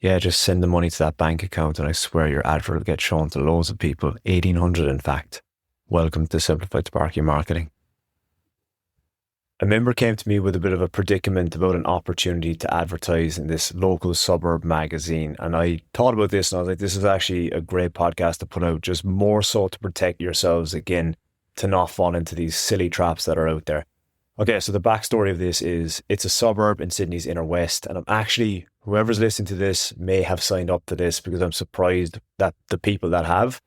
Yeah, just send the money to that bank account and I swear your advert will get shown to loads of people. 1,800 in fact. Welcome to Simplified Sparky Marketing. A member came to me with a bit of a predicament about an opportunity to advertise in this local suburb magazine. And I thought about this and I was like, this is actually a great podcast to put out, just more so to protect yourselves again, to not fall into these silly traps that are out there. Okay, so the backstory of this is it's a suburb in Sydney's inner west. And I'm actually, whoever's listening to this may have signed up to this because I'm surprised that the people that have.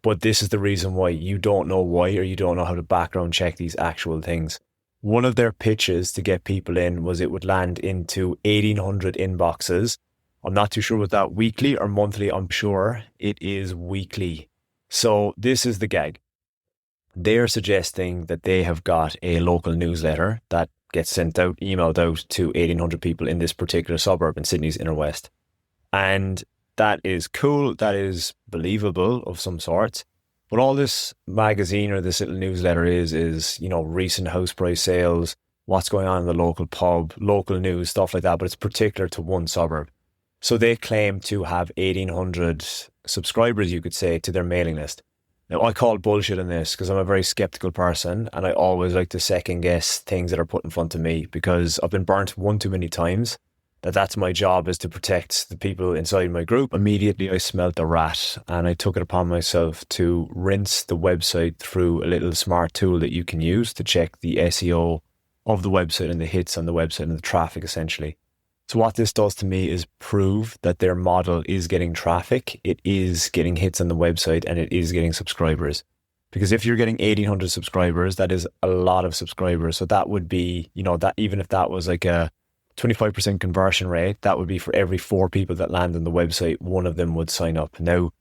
But this is the reason why you don't know why, or you don't know how to background check these actual things. One of their pitches to get people in was it would land into 1,800 inboxes. I'm not too sure was that weekly or monthly. I'm sure it is weekly. So this is the gag. They are suggesting that they have got a local newsletter that gets sent out, emailed out to 1,800 people in this particular suburb in Sydney's inner west. And that is cool. That is believable of some sort. But all this magazine or this little newsletter is, recent house price sales, what's going on in the local pub, local news, stuff like that. But it's particular to one suburb. So they claim to have 1,800 subscribers, you could say, to their mailing list. Now, I call bullshit on this because I'm a very skeptical person and I always like to second guess things that are put in front of me because I've been burnt one too many times. That's my job, is to protect the people inside my group. Immediately I smelt a rat and I took it upon myself to rinse the website through a little smart tool that you can use to check the SEO of the website and the hits on the website and the traffic essentially. So what this does to me is prove that their model is getting traffic, it is getting hits on the website and it is getting subscribers. Because if you're getting 1,800 subscribers, that is a lot of subscribers. So that would be, that even if that was like a 25% conversion rate, that would be for every 4 people that land on the website, one of them would sign up. Now,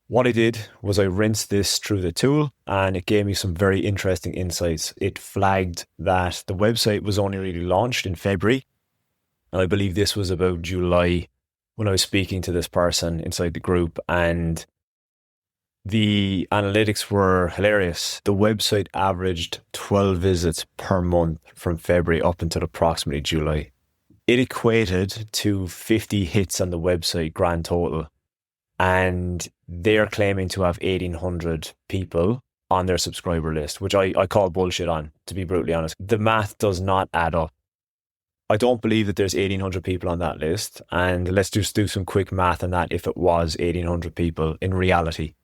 what I did was I rinsed this through the tool and it gave me some very interesting insights. It flagged that the website was only really launched in February. And I believe this was about July when I was speaking to this person inside the group, and the analytics were hilarious. The website averaged 12 visits per month from February up until approximately July. It equated to 50 hits on the website grand total. And they're claiming to have 1,800 people on their subscriber list, which I call bullshit on, to be brutally honest. The math does not add up. I don't believe that there's 1,800 people on that list. And let's just do some quick math on that if it was 1,800 people in reality.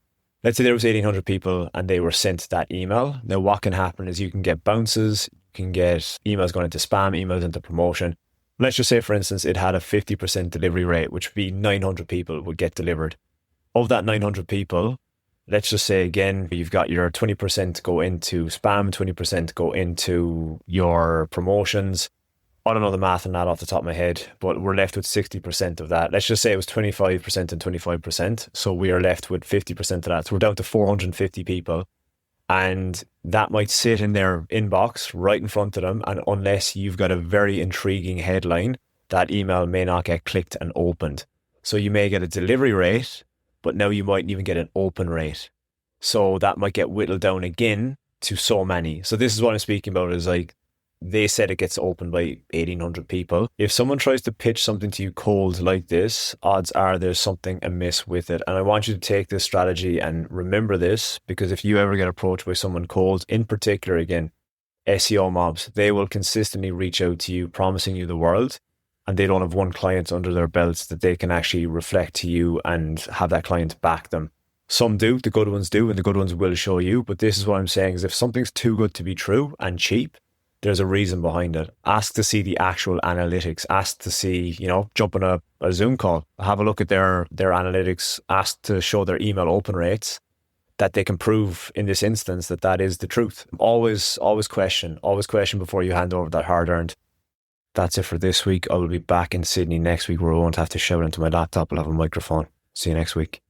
Let's say there was 1,800 people and they were sent that email. Now, what can happen is you can get bounces, you can get emails going into spam, emails into promotion. Let's just say, for instance, it had a 50% delivery rate, which would be 900 people would get delivered. Of that 900 people, let's just say again, you've got your 20% go into spam, 20% go into your promotions. I don't know the math on that off the top of my head, but we're left with 60% of that. Let's just say it was 25% and 25%. So we are left with 50% of that. So we're down to 450 people. And that might sit in their inbox right in front of them. And unless you've got a very intriguing headline, that email may not get clicked and opened. So you may get a delivery rate, but now you mightn't even get an open rate. So that might get whittled down again to so many. So this is what I'm speaking about, is like, they said it gets opened by 1,800 people. If someone tries to pitch something to you cold like this, odds are there's something amiss with it. And I want you to take this strategy and remember this, because if you ever get approached by someone cold, in particular, again, SEO mobs, they will consistently reach out to you promising you the world, and they don't have one client under their belts that they can actually reflect to you and have that client back them. Some do, the good ones do, and the good ones will show you. But this is what I'm saying, is if something's too good to be true and cheap, there's a reason behind it. Ask to see the actual analytics. Ask to see, jump on a Zoom call. Have a look at their analytics. Ask to show their email open rates, that they can prove in this instance that is the truth. Always question before you hand over that hard-earned. That's it for this week. I will be back in Sydney next week, where I won't have to shout into my laptop. I'll have a microphone. See you next week.